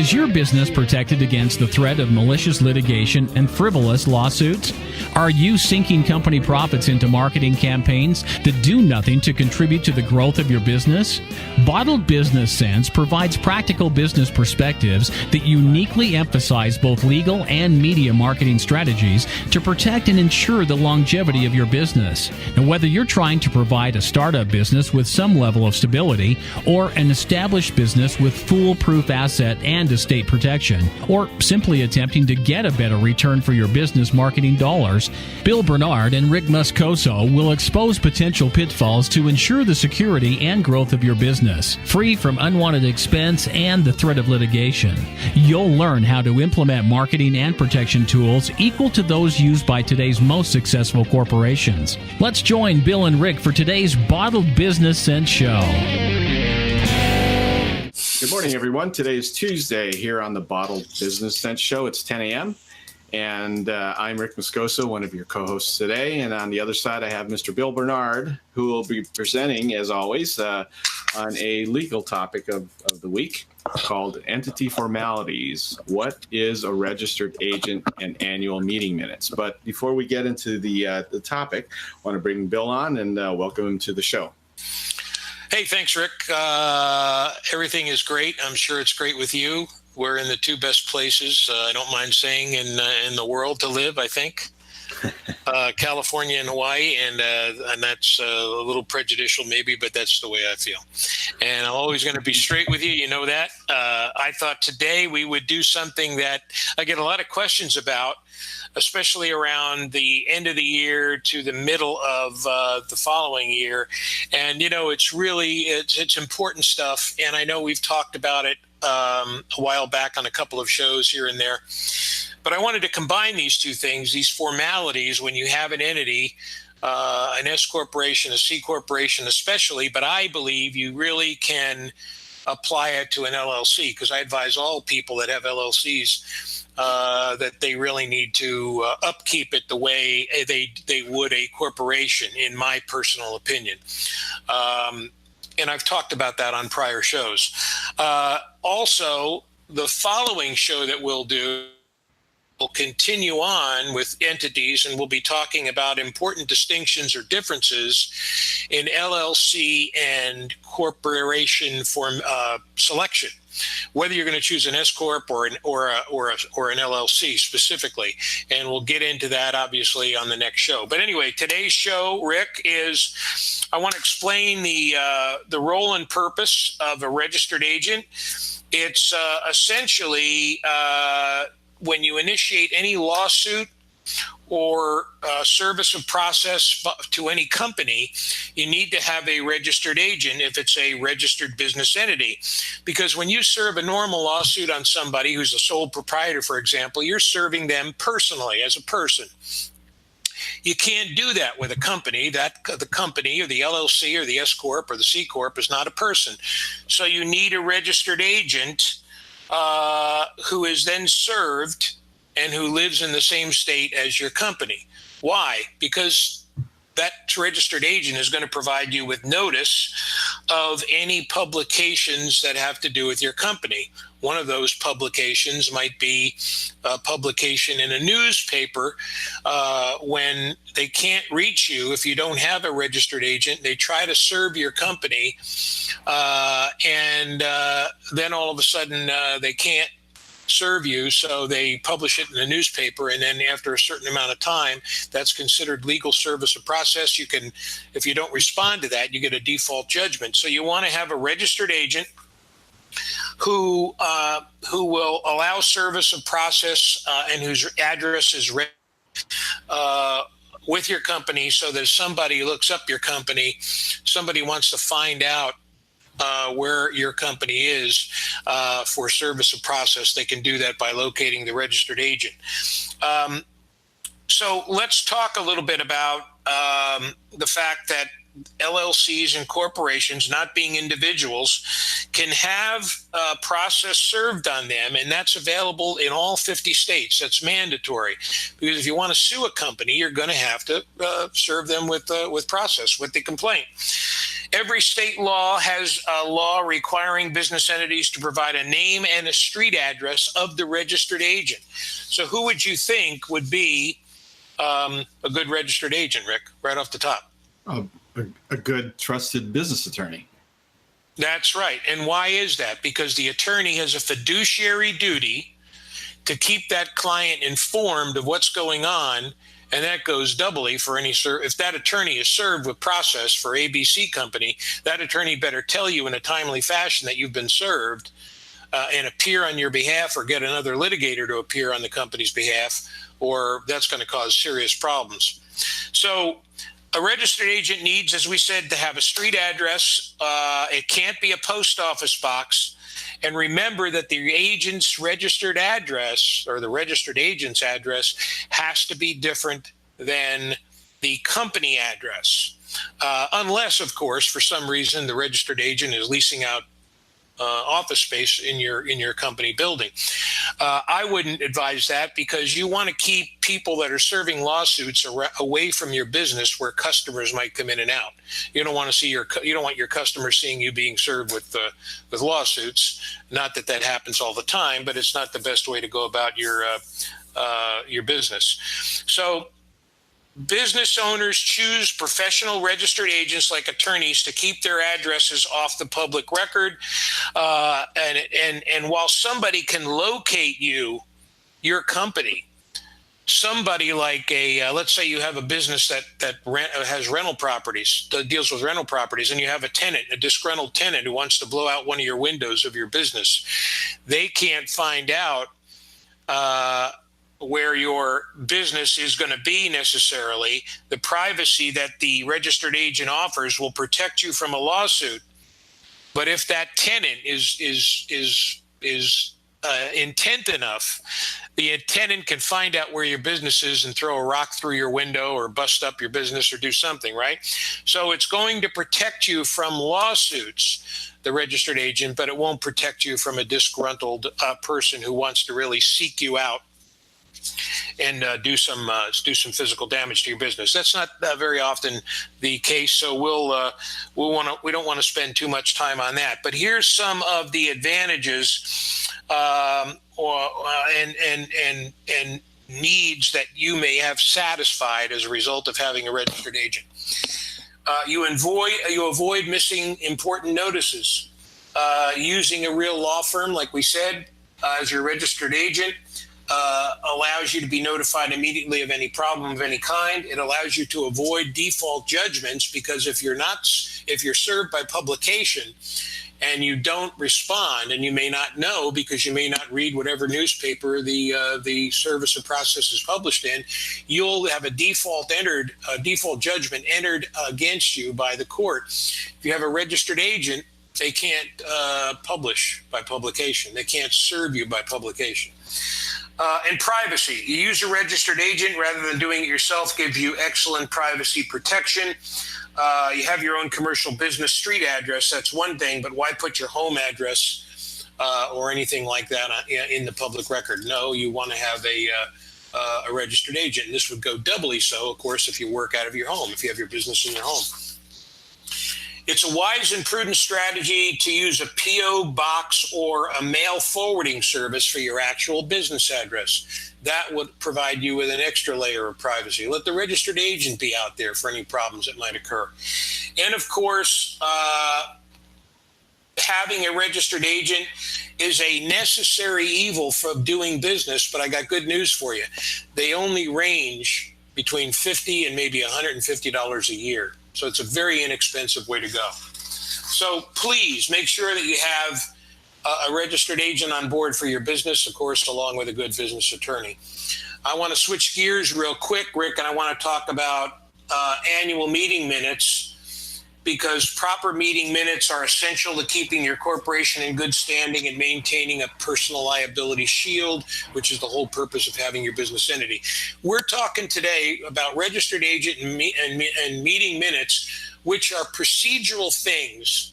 Is your business protected against the threat of malicious litigation and frivolous lawsuits? Are you sinking company profits into marketing campaigns that do nothing to contribute to the growth of your business? Bottled Business Sense provides practical business perspectives that uniquely emphasize both legal and media marketing strategies to protect and ensure the longevity of your business. Now, whether you're trying to provide a startup business with some level of stability or an established business with foolproof asset and estate protection, or simply attempting to get a better return for your business marketing dollars, Bill Bernard and Rick Moscoso will expose potential pitfalls to ensure the security and growth of your business, free from unwanted expense and the threat of litigation. You'll learn how to implement marketing and protection tools equal to those used by today's most successful corporations. Let's join Bill and Rick for today's Bottled Business Sense show. Good morning, everyone. Today is Tuesday here on the Bottled Business Sense show. It's 10 a.m. And I'm Rick Moscoso, one of your co-hosts today. And on the other side, I have Mr. Bill Bernard, who will be presenting, as always, on a legal topic of the week called Entity Formalities. What is a registered agent and annual meeting minutes? But before we get into the topic, I want to bring Bill on and welcome him to the show. Hey, thanks, Rick. Everything is great. I'm sure it's great with you. We're in the two best places, I don't mind saying, in the world to live, I think. California and Hawaii, and that's a little prejudicial maybe, but that's the way I feel. And I'm always going to be straight with you, you know that. I thought today we would do something that I get a lot of questions about, especially around the end of the year to the middle of the following year. And, you know, it's important stuff, and I know we've talked about it a while back on a couple of shows here and there. But I wanted to combine these two things, these formalities, when you have an entity, an S corporation, a C corporation especially, but I believe you really can apply it to an LLC, because I advise all people that have LLCs that they really need to upkeep it the way they would a corporation, in my personal opinion. And I've talked about that on prior shows. Also, the following show that we'll do will continue on with entities, and we'll be talking about important distinctions or differences in LLC and corporation form selection, whether you're going to choose an S corp or an LLC specifically, and we'll get into that obviously on the next show. But anyway, today's show, Rick, is I want to explain the role and purpose of a registered agent. It's essentially when you initiate any lawsuit or service of process to any company, you need to have a registered agent if it's a registered business entity. Because when you serve a normal lawsuit on somebody who's a sole proprietor, for example, you're serving them personally as a person. You can't do that with a company. The company or the LLC or the S Corp or the C Corp is not a person. So you need a registered agent who is then served and who lives in the same state as your company. Why? Because that registered agent is going to provide you with notice of any publications that have to do with your company. One of those publications might be a publication in a newspaper. When they can't reach you, if you don't have a registered agent, they try to serve your company, and then all of a sudden they can't serve you, so they publish it in the newspaper, and then after a certain amount of time, that's considered legal service of process. You can, if you don't respond to that, you get a default judgment. So you want to have a registered agent who will allow service of process and whose address is with your company, so that if somebody looks up your company, somebody wants to find out where your company is for service of process, they can do that by locating the registered agent. So let's talk a little bit about the fact that LLCs and corporations, not being individuals, can have a process served on them, and that's available in all 50 states. That's mandatory, because if you want to sue a company, you're going to have to serve them with process, with the complaint. Every state law has a law requiring business entities to provide a name and a street address of the registered agent. So who would you think would be a good registered agent, Rick, right off the top? A good trusted business attorney. That's right. And why is that? Because the attorney has a fiduciary duty to keep that client informed of what's going on. And that goes doubly for any if that attorney is served with process for ABC Company, that attorney better tell you in a timely fashion that you've been served and appear on your behalf, or get another litigator to appear on the company's behalf, or that's going to cause serious problems. So a registered agent needs, as we said, to have a street address. It can't be a post office box. And remember that the agent's registered address, or the registered agent's address, has to be different than the company address. Unless, of course, for some reason, the registered agent is leasing out office space in your company building. I wouldn't advise that, because you want to keep people that are serving lawsuits away from your business where customers might come in and out. You don't want your customers seeing you being served with lawsuits. Not that that happens all the time, but it's not the best way to go about your business. So business owners choose professional registered agents like attorneys to keep their addresses off the public record. And while somebody can locate your company, somebody like let's say you have a business that has rental properties, that deals with rental properties, and you have a disgruntled tenant who wants to blow out one of your windows of your business, they can't find out where your business is going to be necessarily. The privacy that the registered agent offers will protect you from a lawsuit. But if that tenant is intent enough, the tenant can find out where your business is and throw a rock through your window or bust up your business or do something, right? So it's going to protect you from lawsuits, the registered agent, but it won't protect you from a disgruntled person who wants to really seek you out and do some physical damage to your business. That's not very often the case, so we don't want to spend too much time on that. But here's some of the advantages and needs that you may have satisfied as a result of having a registered agent. You avoid missing important notices. Using a real law firm, like we said, as your registered agent, allows you to be notified immediately of any problem of any kind. It allows you to avoid default judgments, because if you're served by publication and you don't respond, and you may not know because you may not read whatever newspaper the service or process is published in, you'll have a default judgment entered against you by the court. If you have a registered agent, they can't publish by publication. They can't serve you by publication. And privacy. You use a registered agent rather than doing it yourself gives you excellent privacy protection. You have your own commercial business street address. That's one thing, but why put your home address or anything like that in the public record? No, you want to have a registered agent. This would go doubly so, of course, if you work out of your home, if you have your business in your home. It's a wise and prudent strategy to use a P.O. box or a mail forwarding service for your actual business address. That would provide you with an extra layer of privacy. Let the registered agent be out there for any problems that might occur. And of course, having a registered agent is a necessary evil for doing business, but I got good news for you. They only range between $50 and maybe $150 a year. So it's a very inexpensive way to go. So please make sure that you have a registered agent on board for your business, of course, along with a good business attorney. I want to switch gears real quick, Rick, and I want to talk about annual meeting minutes, because proper meeting minutes are essential to keeping your corporation in good standing and maintaining a personal liability shield, which is the whole purpose of having your business entity. We're talking today about registered agent and meeting minutes, which are procedural things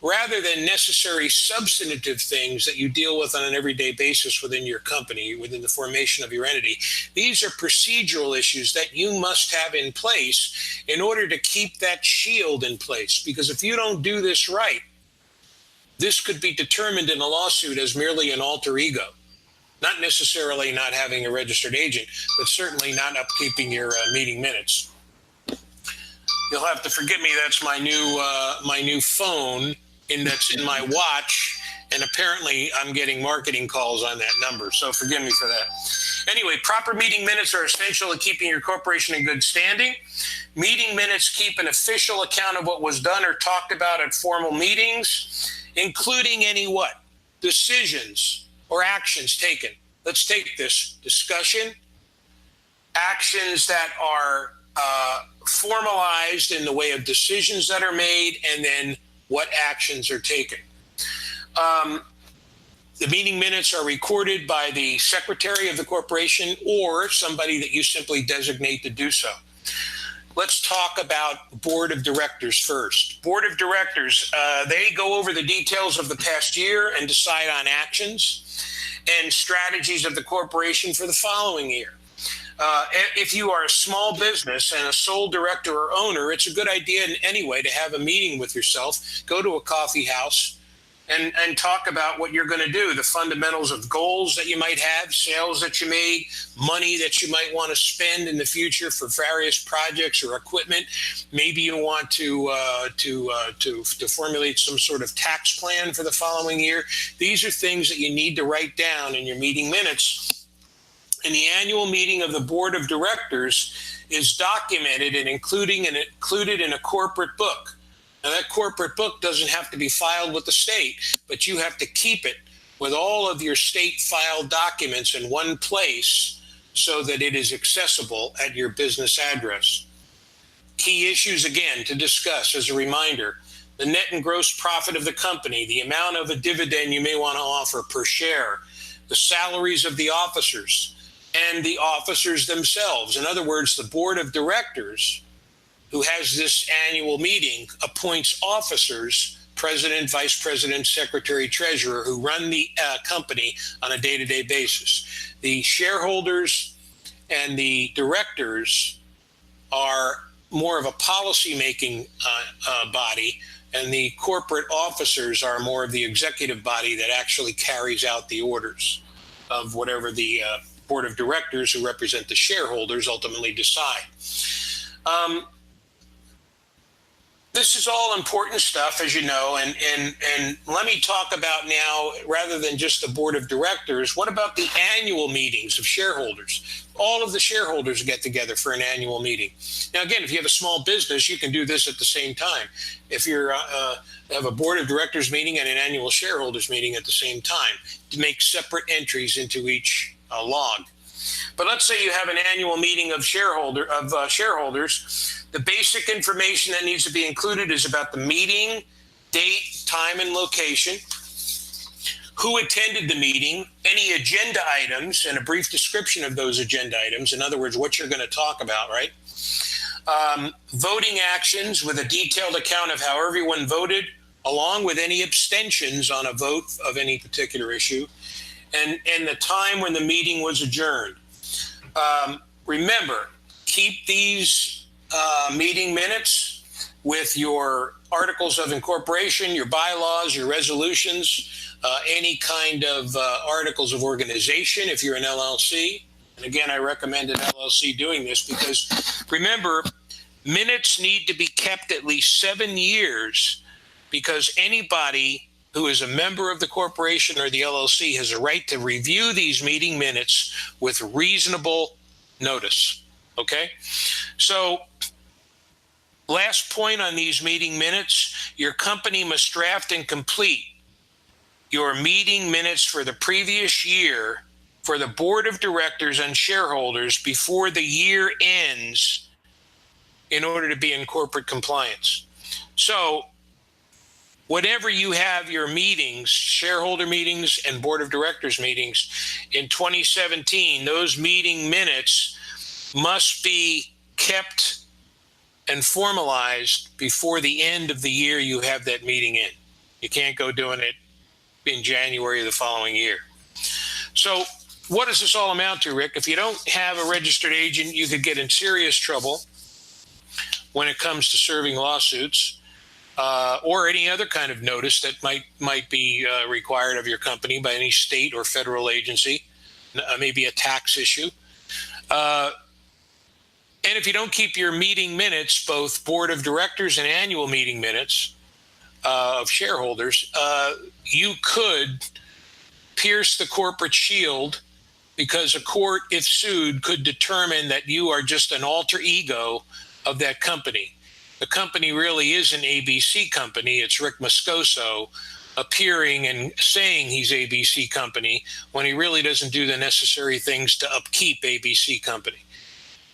rather than necessary substantive things that you deal with on an everyday basis within your company, within the formation of your entity. These are procedural issues that you must have in place in order to keep that shield in place. Because if you don't do this right, this could be determined in a lawsuit as merely an alter ego. Not necessarily not having a registered agent, but certainly not upkeeping your meeting minutes. You'll have to forgive me. That's my new phone, and that's in my watch. And apparently, I'm getting marketing calls on that number. So forgive me for that. Anyway, proper meeting minutes are essential to keeping your corporation in good standing. Meeting minutes keep an official account of what was done or talked about at formal meetings, including any what? Decisions or actions taken. Let's take this discussion. Actions that are formalized in the way of decisions that are made, and then what actions are taken. The meeting minutes are recorded by the secretary of the corporation or somebody that you simply designate to do so. Let's talk about board of directors first. Board of directors, they go over the details of the past year and decide on actions and strategies of the corporation for the following year. If you are a small business and a sole director or owner, it's a good idea anyway to have a meeting with yourself, go to a coffee house, and talk about what you're going to do, the fundamentals of goals that you might have, sales that you made, money that you might want to spend in the future for various projects or equipment. Maybe you want to formulate some sort of tax plan for the following year. These are things that you need to write down in your meeting minutes. And the annual meeting of the board of directors is documented and included in a corporate book. Now, that corporate book doesn't have to be filed with the state, but you have to keep it with all of your state filed documents in one place so that it is accessible at your business address. Key issues, again, to discuss as a reminder: the net and gross profit of the company, the amount of a dividend you may want to offer per share, the salaries of the officers, and the officers themselves. In other words, the board of directors, who has this annual meeting, appoints officers, president, vice president, secretary, treasurer, who run the company on a day-to-day basis. The shareholders and the directors are more of a policy-making body, and the corporate officers are more of the executive body that actually carries out the orders of whatever the board of directors, who represent the shareholders, ultimately decide. This is all important stuff, as you know, and let me talk about now, rather than just the board of directors, what about the annual meetings of shareholders? All of the shareholders get together for an annual meeting. Now, again, if you have a small business, you can do this at the same time. If you have a board of directors meeting and an annual shareholders meeting at the same time, to make separate entries into each log. But let's say you have an annual meeting of shareholders. The basic information that needs to be included is about the meeting, date, time, and location, who attended the meeting, any agenda items, and a brief description of those agenda items. In other words, what you're going to talk about, right? Voting actions with a detailed account of how everyone voted, along with any abstentions on a vote of any particular issue, and the time when the meeting was adjourned. Remember, keep these meeting minutes with your articles of incorporation, your bylaws, your resolutions, any kind of articles of organization if you're an LLC. And again, I recommend an LLC doing this because, remember, minutes need to be kept at least 7 years, because anybody who is a member of the corporation or the LLC has a right to review these meeting minutes with reasonable notice. Okay? So, last point on these meeting minutes: your company must draft and complete your meeting minutes for the previous year for the board of directors and shareholders before the year ends in order to be in corporate compliance. So, whenever you have your meetings, shareholder meetings and board of directors meetings in 2017, those meeting minutes must be kept and formalized before the end of the year you have that meeting in. You can't go doing it in January of the following year. So what does this all amount to, Rick? If you don't have a registered agent, you could get in serious trouble when it comes to serving lawsuits or any other kind of notice that might be required of your company by any state or federal agency, maybe a tax issue. And if you don't keep your meeting minutes, both board of directors and annual meeting minutes of shareholders, you could pierce the corporate shield, because a court, if sued, could determine that you are just an alter ego of that company. The company really is an ABC company. It's Rick Moscoso appearing and saying he's ABC company when he really doesn't do the necessary things to upkeep ABC company.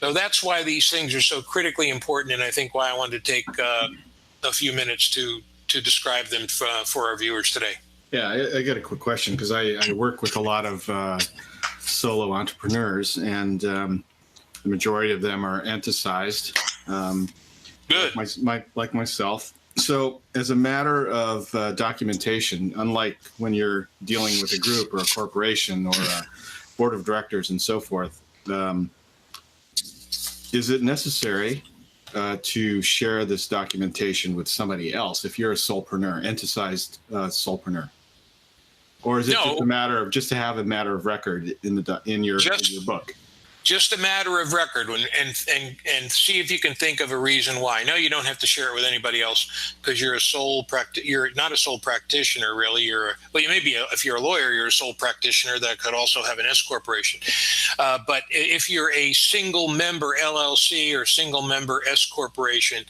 So that's why these things are so critically important, and I think why I wanted to take a few minutes to describe them for our viewers today. Yeah, I got a quick question, because I work with a lot of solo entrepreneurs, and the majority of them are anticized, Good. like myself. So as a matter of documentation, unlike when you're dealing with a group or a corporation or a board of directors and so forth, is it necessary to share this documentation with somebody else if you're a solopreneur, anticized solopreneur? Or is it just a matter of to have a matter of record in your book? Just a matter of record, and see if you can think of a reason why. No, you don't have to share it with anybody else, because you're you're not a sole practitioner, really. You may be if you're a lawyer, you're a sole practitioner that could also have an S corporation. But if you're a single member LLC or single member S corporation,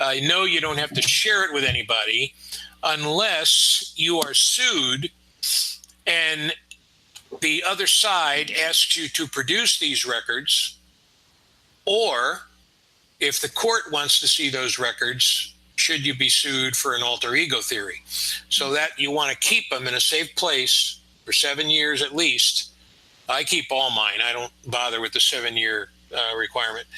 no, you don't have to share it with anybody unless you are sued and the other side asks you to produce these records, or if the court wants to see those records, should you be sued for an alter ego theory. So that you want to keep them in a safe place for 7 years at least. I keep all mine. I don't bother with the 7-year requirement.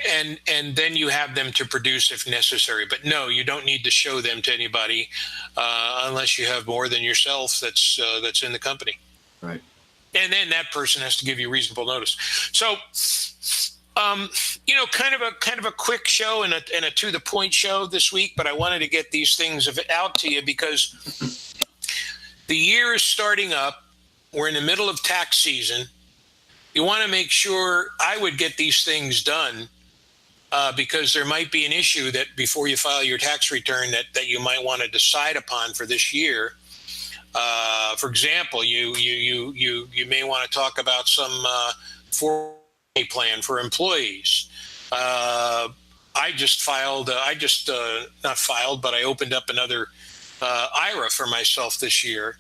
And then you have them to produce if necessary. But no, you don't need to show them to anybody unless you have more than yourself that's in the company. Right. And then that person has to give you reasonable notice. So, kind of a quick show and a to the point show this week. But I wanted to get these things out to you because the year is starting up. We're in the middle of tax season. You want to make sure I would get these things done. Because there might be an issue that before you file your tax return that you might want to decide upon for this year. For example, you may want to talk about some 401k plan for employees. I opened up another IRA for myself this year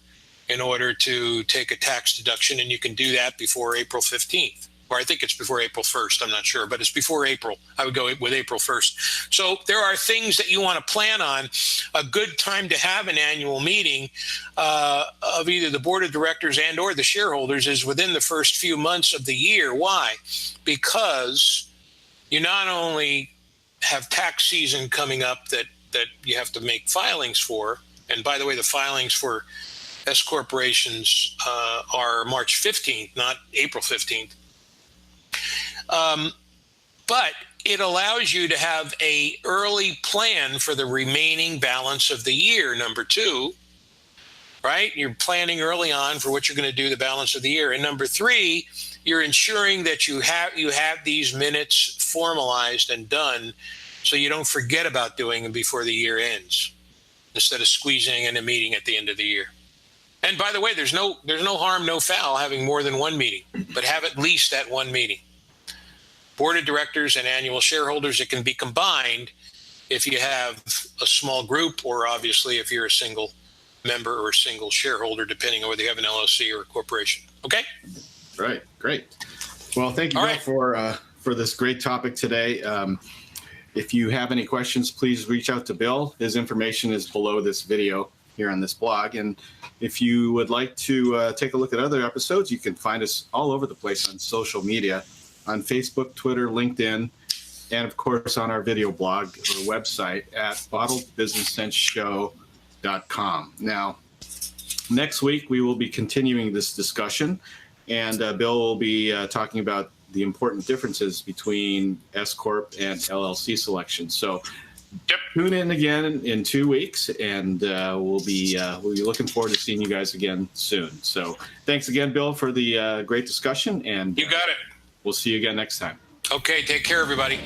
in order to take a tax deduction, and you can do that before April 15th. Or I think it's before April 1st. I'm not sure, but it's before April. I would go with April 1st. So there are things that you want to plan on. A good time to have an annual meeting of either the board of directors and or the shareholders is within the first few months of the year. Why? Because you not only have tax season coming up that you have to make filings for, and by the way, the filings for S corporations are March 15th, not April 15th. But it allows you to have a early plan for the remaining balance of the year. Number two, right? You're planning early on for what you're going to do the balance of the year. And number three, you're ensuring that you have these minutes formalized and done, so you don't forget about doing them before the year ends, instead of squeezing in a meeting at the end of the year. And by the way, there's no harm, no foul having more than one meeting, but have at least that one meeting. Board of directors and annual shareholders, it can be combined if you have a small group, or obviously if you're a single member or a single shareholder, depending on whether you have an LLC or a corporation. Okay? Right. Great. Well, thank you, Bill, for this great topic today. If you have any questions, please reach out to Bill. His information is below this video here on this blog. And if you would like to take a look at other episodes, you can find us all over the place on social media, on Facebook, Twitter, LinkedIn, and of course on our video blog or website at bottledbusinesssenseshow.com. com. Now, next week we will be continuing this discussion, and Bill will be talking about the important differences between S Corp and LLC selection. So tune in again in 2 weeks, and we'll be looking forward to seeing you guys again soon. So thanks again, Bill, for the great discussion, and you got it. We'll see you again next time. Okay, take care, everybody.